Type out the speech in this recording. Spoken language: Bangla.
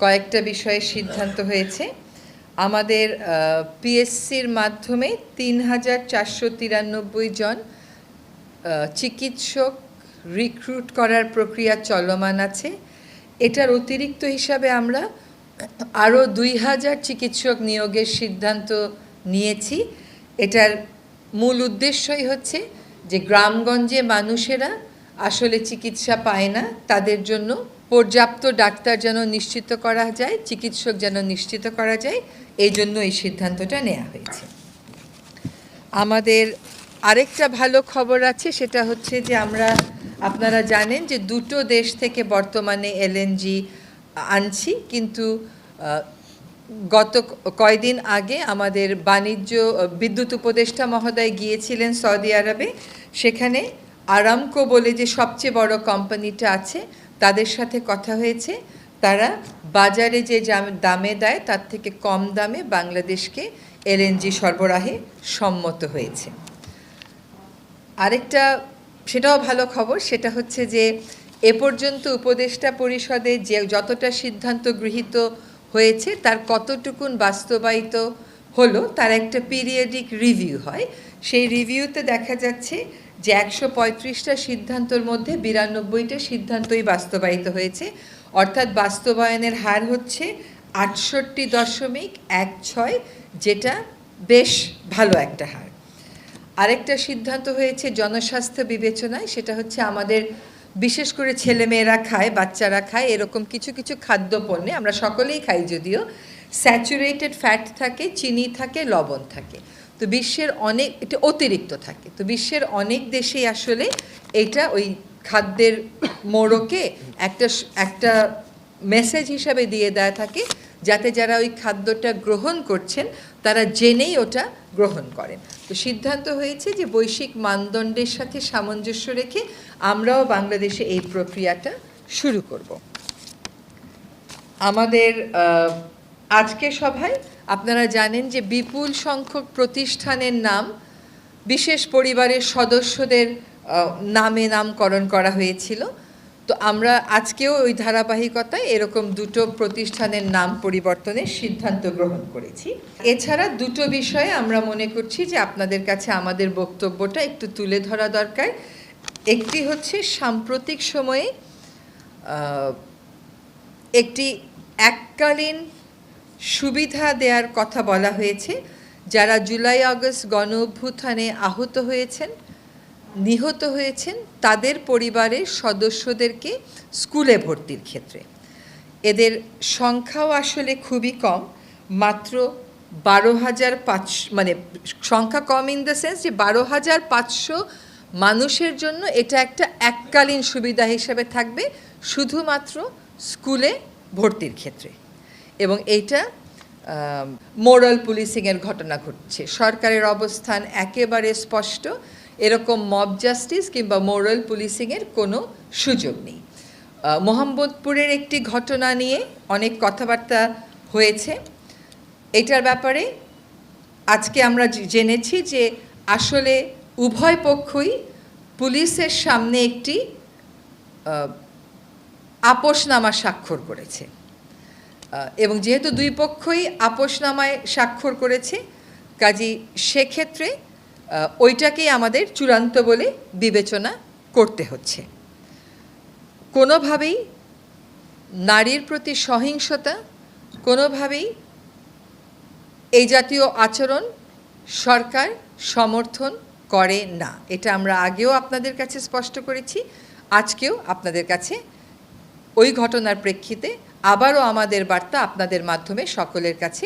কয়েকটা বিষয়ে সিদ্ধান্ত হয়েছে। আমাদের পিএসসির মাধ্যমে ৩,৪৯৩ জন চিকিৎসক রিক্রুট করার প্রক্রিয়া চলমান আছে। এটার অতিরিক্ত হিসাবে আমরা আরও ২,০০০ চিকিৎসক নিয়োগের সিদ্ধান্ত নিয়েছি। এটার মূল উদ্দেশ্যই হচ্ছে যে গ্রামগঞ্জে মানুষেরা আসলে চিকিৎসা পায় না, তাদের জন্য পর্যাপ্ত ডাক্তার যেন নিশ্চিত করা যায়, চিকিৎসক যেন নিশ্চিত করা যায়, এই জন্য এই সিদ্ধান্তটা নেওয়া হয়েছে। আমাদের আরেকটা ভালো খবর আছে, সেটা হচ্ছে যে আপনারা জানেন যে দুটো দেশ থেকে বর্তমানে এলএনজি আনছি, কিন্তু গত কয়দিন আগে আমাদের বিদ্যুৎ উপদেষ্টা মহোদয় গিয়েছিলেন সৌদি আরবে। সেখানে আরামকো বলে যে সবচেয়ে বড় কোম্পানিটা আছে, তাদের সাথে কথা হয়েছে। তারা বাজারে যে দামে দেয় তার থেকে কম দামে বাংলাদেশকে এলএনজি সরবরাহে সম্মত হয়েছে। আরেকটা সেটাও ভালো খবর, সেটা হচ্ছে যে এ পর্যন্ত উপদেষ্টা পরিষদে যে যতটা সিদ্ধান্ত গৃহীত হয়েছে তার কতটুকুন বাস্তবায়িত হলো তার একটা পিরিয়ডিক রিভিউ হয়। সেই রিভিউতে দেখা যাচ্ছে যে ১৩৫টা সিদ্ধান্তর মধ্যে ৯২টা সিদ্ধান্তই বাস্তবায়িত হয়েছে, অর্থাৎ বাস্তবায়নের হার হচ্ছে ৬৮.16, যেটা বেশ ভালো একটা হার। আরেকটা সিদ্ধান্ত হয়েছে জনস্বাস্থ্য বিবেচনায়, সেটা হচ্ছে আমাদের বিশেষ করে ছেলেমেয়েরা খায়, বাচ্চারা খায়, এরকম কিছু কিছু খাদ্যপণ্যে, আমরা সকলেই খাই যদিও, স্যাচুরেটেড ফ্যাট থাকে, চিনি থাকে, লবণ থাকে। তো বিশ্বের এটা অতিরিক্ত থাকে। তো বিশ্বের অনেক দেশেই আসলে এটা ওই খাদ্যের মোড়কে একটা মেসেজ হিসাবে দিয়ে দেওয়া থাকে, যাতে যারা ওই খাদ্যটা গ্রহণ করছেন তারা জেনেই ওটা গ্রহণ করেন। তো সিদ্ধান্ত হয়েছে যে বৈশ্বিক মানদণ্ডের সাথে সামঞ্জস্য রেখে আমরাও বাংলাদেশে এই প্রক্রিয়াটা শুরু করব। আমাদের আজকে সভায় আপনারা জানেন যে বিপুল সংখ্যক প্রতিষ্ঠানের নাম বিশেষ পরিবারের সদস্যদের নামে নামকরণ করা হয়েছিল। তো আমরা আজকেও ওই ধারাবাহিকতায় এরকম দুটো প্রতিষ্ঠানের নাম পরিবর্তনের সিদ্ধান্ত গ্রহণ করেছি। এছাড়া দুটো বিষয়ে আমরা মনে করছি যে আপনাদের কাছে আমাদের বক্তব্যটা একটু তুলে ধরা দরকার। একটি হচ্ছে সাম্প্রতিক সময়ে একটি এককালীন সুবিধা দেওয়ার কথা বলা হয়েছে যারা জুলাই আগস্ট গণ অভ্যুত্থানে আহত হয়েছেন, নিহত হয়েছেন, তাদের পরিবারের সদস্যদেরকে স্কুলে ভর্তির ক্ষেত্রে। এদের সংখ্যাও আসলে খুবই কম, মাত্র ১২,৫০০, মানে সংখ্যা কম ইন দ্য সেন্স যে ১২,৫০০ মানুষের জন্য এটা একটা এককালীন সুবিধা হিসেবে থাকবে শুধুমাত্র স্কুলে ভর্তির ক্ষেত্রে। এবং এইটা মোরাল পুলিশিংয়ের ঘটনা ঘটছে। সরকারের অবস্থান একেবারে স্পষ্ট, এরকম মব জাস্টিস কিংবা মোরাল পুলিশিংয়ের কোনো সুযোগ নেই। মোহাম্মদপুরের একটি ঘটনা নিয়ে অনেক কথাবার্তা হয়েছে। এটার ব্যাপারে আজকে আমরা জেনেছি যে আসলে উভয় পক্ষই পুলিশের সামনে একটি আপোসনামা স্বাক্ষর করেছে, এবং যেহেতু দুই পক্ষই আপোসনামায় স্বাক্ষর করেছে, কাজেই সেক্ষেত্রে ওইটাকেই আমাদের চূড়ান্ত বলে বিবেচনা করতে হচ্ছে। কোনোভাবেই নারীর প্রতি সহিংসতা, কোনোভাবেই এই জাতীয় আচরণ সরকার সমর্থন করে না। এটা আমরা আগেও আপনাদের কাছে স্পষ্ট করেছি, আজকেও আপনাদের কাছে ওই ঘটনার প্রেক্ষিতে আবারও আমাদের বার্তা আপনাদের মাধ্যমে সকলের কাছে